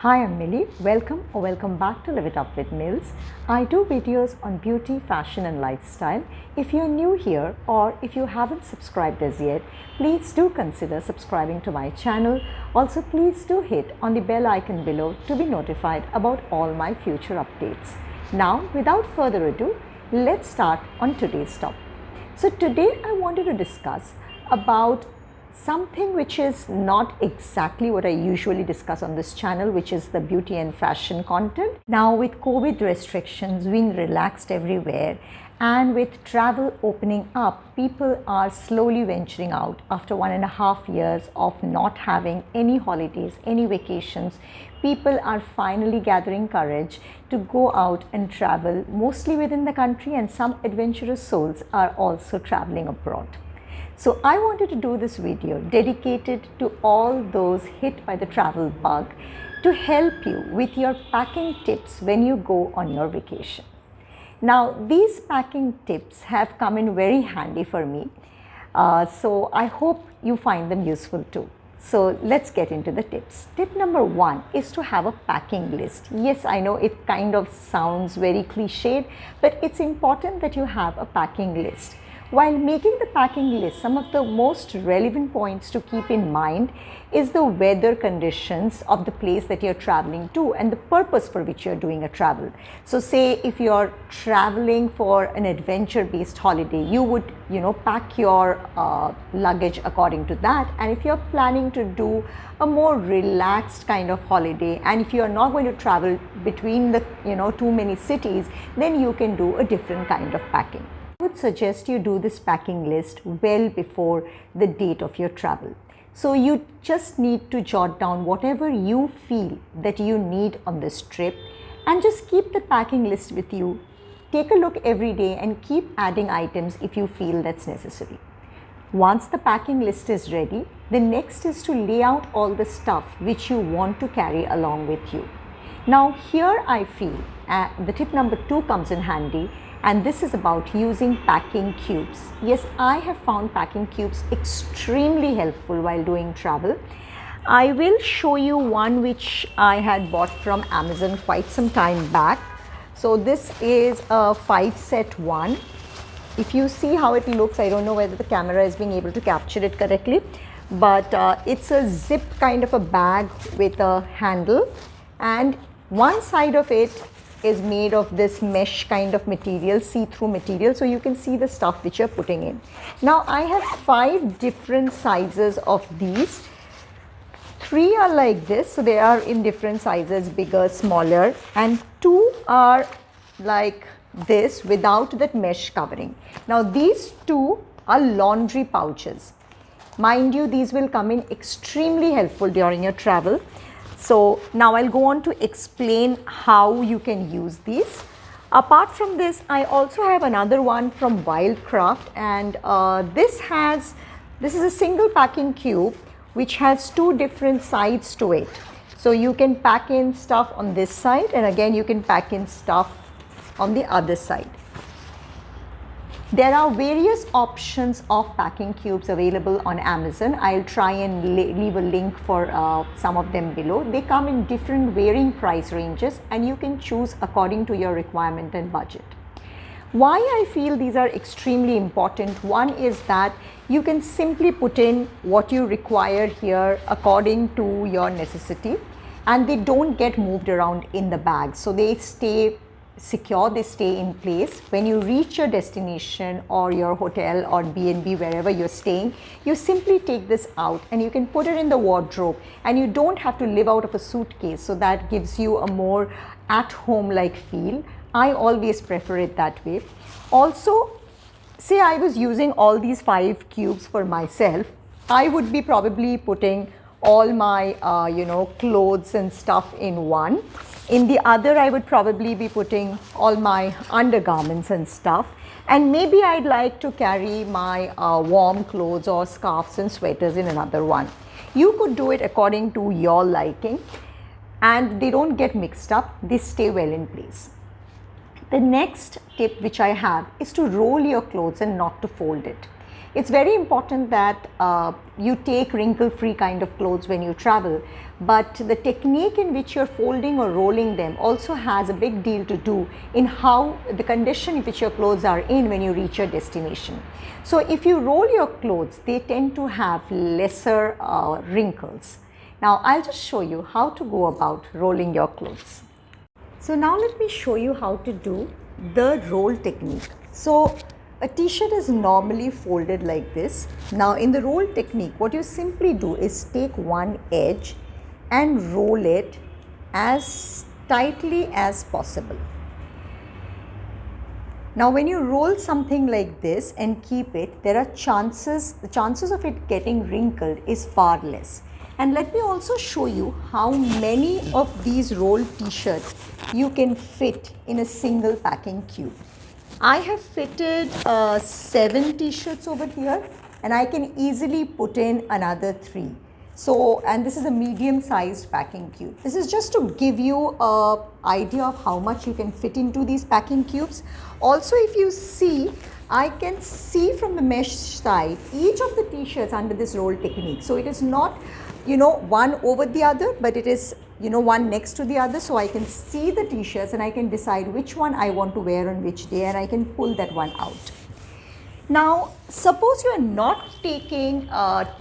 Hi, I'm Millie. Welcome back to Live It Up with Mills. I do videos on beauty, fashion and lifestyle. If you're new here or if you haven't subscribed as yet, please do consider subscribing to my channel. Also, please do hit on the bell icon below to be notified about all my future updates. Now, without further ado, let's start on today's topic. So today I wanted to discuss about something which is not exactly what I usually discuss on this channel, which is the beauty and fashion content. Now with COVID restrictions being relaxed everywhere and with travel opening up, people are slowly venturing out after 1.5 years of not having any holidays, any vacations. People are finally gathering courage to go out and travel, mostly within the country, and some adventurous souls are also traveling abroad. So I wanted to do this video dedicated to all those hit by the travel bug to help you with your packing tips when you go on your vacation. Now these packing tips have come in very handy for me. So I hope you find them useful too. So let's get into the tips. Tip number 1 is to have a packing list. Yes, I know it kind of sounds very cliched, but it's important that you have a packing list. While making the packing list, some of the most relevant points to keep in mind is the weather conditions of the place that you're traveling to and the purpose for which you're doing a travel. So say if you're traveling for an adventure-based holiday, you would, pack your luggage according to that. And if you're planning to do a more relaxed kind of holiday, and if you're not going to travel between the, too many cities, then you can do a different kind of packing. I would suggest you do this packing list well before the date of your travel. So you just need to jot down whatever you feel that you need on this trip and just keep the packing list with you. Take a look every day and keep adding items if you feel that's necessary. Once the packing list is ready, the next is to lay out all the stuff which you want to carry along with you. Now here I feel the tip number 2 comes in handy. And this is about using packing cubes. Yes, I have found packing cubes extremely helpful while doing travel. I will show you one which I had bought from Amazon quite some time back. So this is a 5-set one. If you see how it looks, I don't know whether the camera is being able to capture it correctly, but it's a zip kind of a bag with a handle, and one side of it is made of this mesh kind of material, see-through material, so you can see the stuff which you're putting in. Now I have 5 different sizes of these. 3 are like this, so they are in different sizes, bigger, smaller, and 2 are like this without that mesh covering. Now these 2 are laundry pouches. Mind you, these will come in extremely helpful during your travel. So now I'll go on to explain how you can use these. Apart from this, I also have another one from Wildcraft, and this is a single packing cube which has 2 different sides to it. So you can pack in stuff on this side, and again you can pack in stuff on the other side. There are various options of packing cubes available on Amazon. I'll try and leave a link for some of them below. They come in different varying price ranges and you can choose according to your requirement and budget. Why I feel these are extremely important, one is that you can simply put in what you require here according to your necessity, and they don't get moved around in the bag. So they stay secure, they stay in place. When you reach your destination or your hotel or B&B, wherever you're staying, you simply take this out and you can put it in the wardrobe, and you don't have to live out of a suitcase. So that gives you a more at-home like feel. I always prefer it that way. Also, say I was using all these 5 cubes for myself, I would be probably putting all my clothes and stuff in one. In the other, I would probably be putting all my undergarments and stuff, and maybe I'd like to carry my warm clothes or scarves and sweaters in another one. You could do it according to your liking, and they don't get mixed up, they stay well in place. The next tip which I have is to roll your clothes and not to fold it. It's very important that you take wrinkle-free kind of clothes when you travel, but the technique in which you're folding or rolling them also has a big deal to do in how the condition in which your clothes are in when you reach your destination. So if you roll your clothes, they tend to have lesser wrinkles. Now I'll just show you how to go about rolling your clothes. So now let me show you how to do the roll technique. So a t-shirt is normally folded like this. Now in the roll technique, what you simply do is take one edge and roll it as tightly as possible. Now when you roll something like this and keep it, the chances of it getting wrinkled is far less. And let me also show you how many of these rolled t-shirts you can fit in a single packing cube. I have fitted 7 t-shirts over here, and I can easily put in another 3. So, and this is a medium sized packing cube. This is just to give you an idea of how much you can fit into these packing cubes. Also, if you see, I can see from the mesh side each of the t-shirts under this roll technique. So it is not, one over the other, but it is, one next to the other. So I can see the t-shirts and I can decide which one I want to wear on which day, and I can pull that one out. Now, suppose you are not taking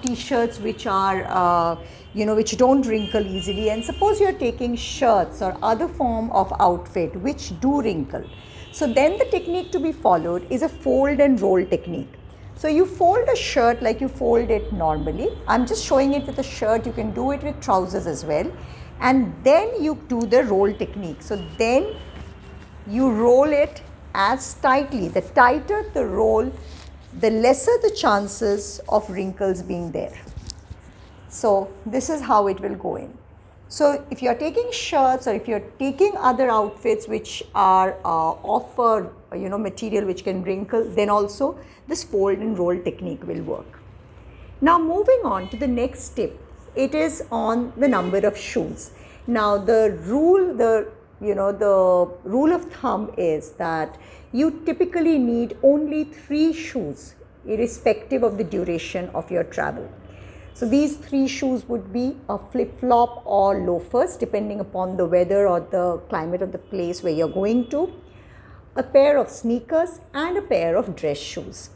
t-shirts which are, which don't wrinkle easily, and suppose you are taking shirts or other form of outfit which do wrinkle. So then the technique to be followed is a fold and roll technique. So you fold a shirt like you fold it normally. I'm just showing it with a shirt. You can do it with trousers as well. And then you do the roll technique. So then you roll it as tightly. The tighter the roll, the lesser the chances of wrinkles being there. So this is how it will go in. So if you're taking shirts or if you're taking other outfits which are of a material which can wrinkle, then also this fold and roll technique will work. Now moving on to the next tip, it is on the number of shoes. Now the rule of thumb is that you typically need only 3 shoes irrespective of the duration of your travel. So these 3 shoes would be a flip-flop or loafers depending upon the weather or the climate of the place where you're going to, a pair of sneakers and a pair of dress shoes.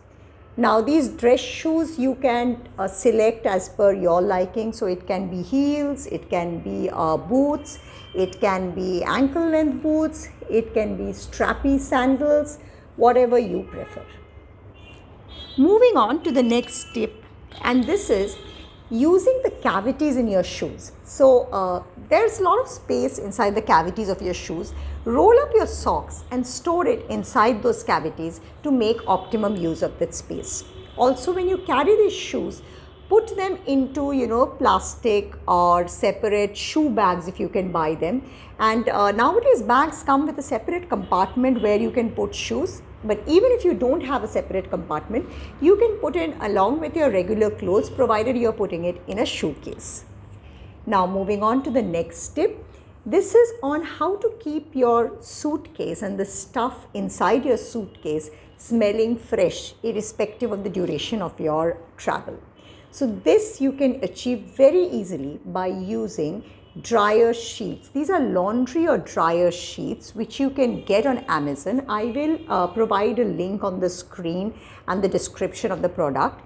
Now these dress shoes you can select as per your liking. So it can be heels, it can be boots, it can be ankle length boots, it can be strappy sandals, whatever you prefer. Moving on to the next tip, and this is using the cavities in your shoes. So there's a lot of space inside the cavities of your shoes. Roll up your socks and store it inside those cavities to make optimum use of that space. Also, when you carry these shoes, put them into plastic or separate shoe bags if you can buy them. And nowadays bags come with a separate compartment where you can put shoes. But even if you don't have a separate compartment, you can put in along with your regular clothes, provided you're putting it in a shoe case. Now moving on to the next tip. This is on how to keep your suitcase and the stuff inside your suitcase smelling fresh irrespective of the duration of your travel. So this you can achieve very easily by using dryer sheets. These are laundry or dryer sheets which you can get on Amazon. I will provide a link on the screen and the description of the product.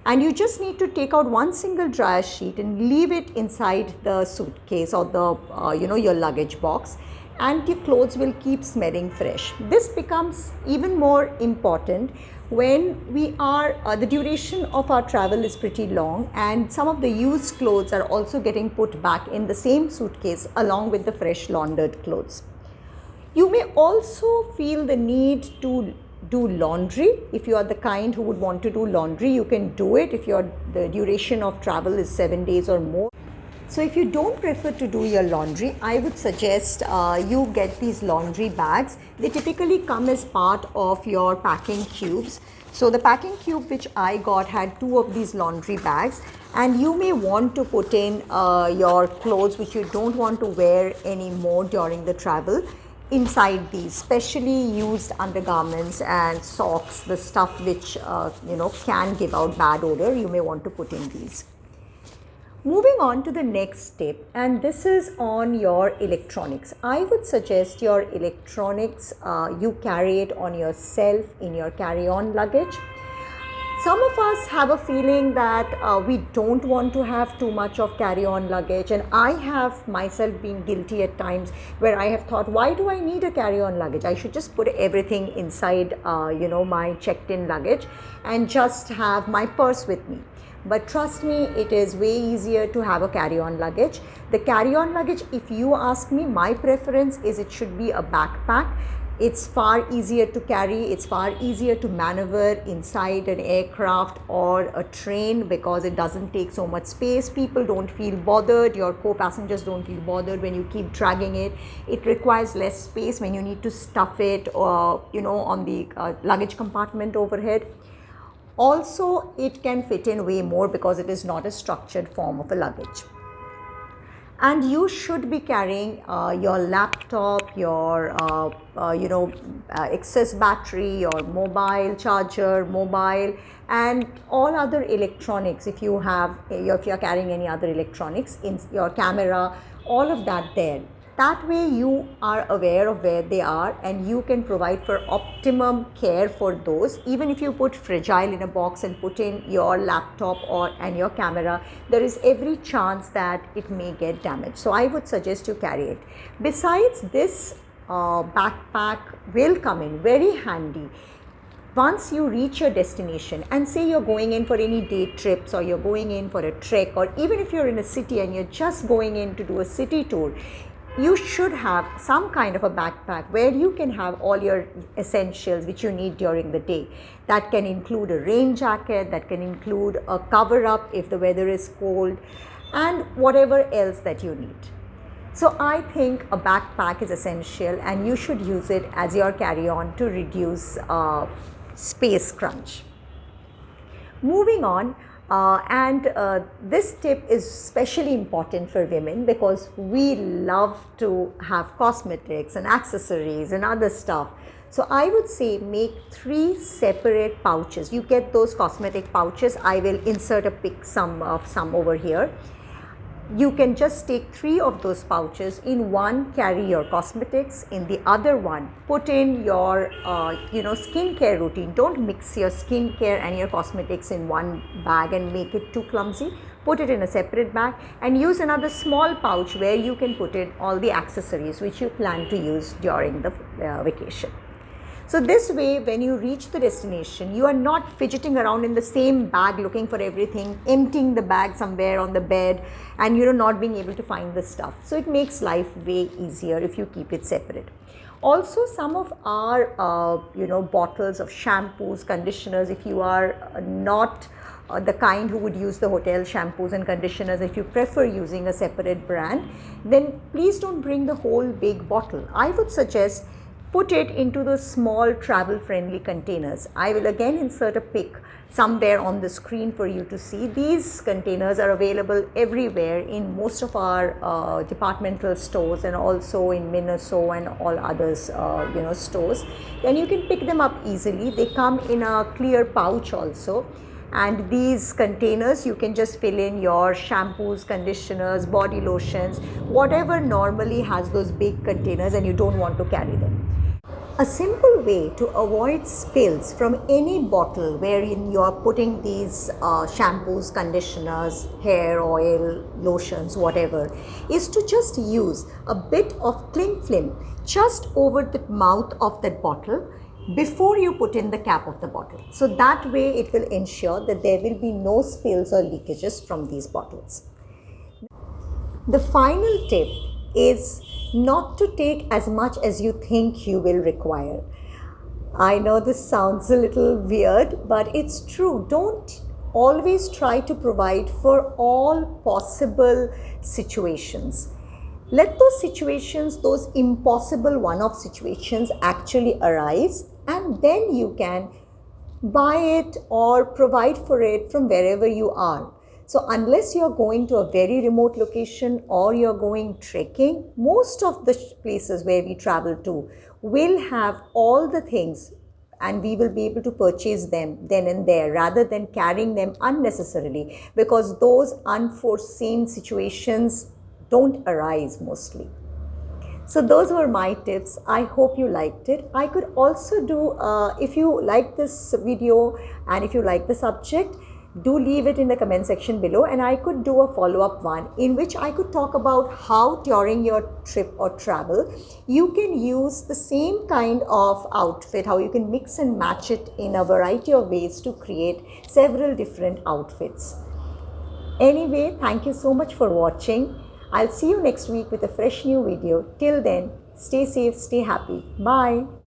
And you just need to take out one single dryer sheet and leave it inside the suitcase or the your luggage box, and your clothes will keep smelling fresh. This becomes even more important when we are the duration of our travel is pretty long, and some of the used clothes are also getting put back in the same suitcase along with the fresh laundered clothes. You may also feel the need to do laundry. If you are the kind who would want to do laundry, you can do it if the duration of travel is 7 days or more. So if you don't prefer to do your laundry, I would suggest you get these laundry bags. They typically come as part of your packing cubes. So the packing cube which I got had 2 of these laundry bags, and you may want to put in your clothes which you don't want to wear anymore during the travel inside these, specially used undergarments and socks, the stuff which can give out bad odor, you may want to put in these. Moving on to the next step, and this is on your electronics. I would suggest your electronics, you carry it on yourself in your carry-on luggage. Some of us have a feeling that we don't want to have too much of carry-on luggage, and I have myself been guilty at times where I have thought, why do I need a carry-on luggage? I should just put everything inside my checked-in luggage and just have my purse with me. But trust me, it is way easier to have a carry-on luggage. The carry-on luggage, if you ask me, my preference is it should be a backpack. It's far easier to carry, it's far easier to maneuver inside an aircraft or a train because it doesn't take so much space. People don't feel bothered, your co-passengers don't feel bothered when you keep dragging it. It requires less space when you need to stuff it or on the luggage compartment overhead. Also, it can fit in way more because it is not a structured form of a luggage. And you should be carrying your laptop, your excess battery, your mobile charger, and all other electronics. If you are carrying any other electronics, in your camera, all of that there. That way you are aware of where they are and you can provide for optimum care for those. Even if you put fragile in a box and put in your laptop and your camera, there is every chance that it may get damaged. So I would suggest you carry it. Besides, this backpack will come in very handy once you reach your destination, and say you're going in for any day trips or you're going in for a trek, or even if you're in a city and you're just going in to do a city tour. You should have some kind of a backpack where you can have all your essentials which you need during the day. That can include a rain jacket, that can include a cover up if the weather is cold, and whatever else that you need. So I think a backpack is essential and you should use it as your carry-on to reduce space crunch. Moving on, this tip is especially important for women because we love to have cosmetics and accessories and other stuff. So I would say make 3 separate pouches. You get those cosmetic pouches. I will insert a pic some over here. You can just take 3 of those pouches. In one, carry your cosmetics. In the other one, put in your skincare routine. Don't mix your skincare and your cosmetics in one bag and make it too clumsy. Put it in a separate bag and use another small pouch where you can put in all the accessories which you plan to use during the vacation. So this way, when you reach the destination, you are not fidgeting around in the same bag looking for everything, emptying the bag somewhere on the bed and not being able to find the stuff. So it makes life way easier if you keep it separate. Also, some of our bottles of shampoos, conditioners, if you are not the kind who would use the hotel shampoos and conditioners, if you prefer using a separate brand, then please don't bring the whole big bottle. I would suggest put it into the small travel-friendly containers. I will again insert a pic somewhere on the screen for you to see. These containers are available everywhere in most of our departmental stores and also in Miniso and all others stores. Then you can pick them up easily. They come in a clear pouch also. And these containers, you can just fill in your shampoos, conditioners, body lotions, whatever normally has those big containers and you don't want to carry them. A simple way to avoid spills from any bottle wherein you are putting these shampoos, conditioners, hair oil, lotions, whatever, is to just use a bit of cling film just over the mouth of that bottle before you put in the cap of the bottle. So that way it will ensure that there will be no spills or leakages from these bottles. The final tip is not to take as much as you think you will require. I know this sounds a little weird, but it's true. Don't always try to provide for all possible situations. Let those situations, those impossible one-off situations actually arise, and then you can buy it or provide for it from wherever you are. So unless you're going to a very remote location or you're going trekking, most of the places where we travel to will have all the things, and we will be able to purchase them then and there rather than carrying them unnecessarily, because those unforeseen situations don't arise mostly. So those were my tips. I hope you liked it. I could also do, if you like this video and if you like the subject, do leave it in the comment section below, and I could do a follow-up one in which I could talk about how during your trip or travel you can use the same kind of outfit, how you can mix and match it in a variety of ways to create several different outfits. Anyway, thank you so much for watching. I'll see you next week with a fresh new video. Till then, stay safe, stay happy. Bye.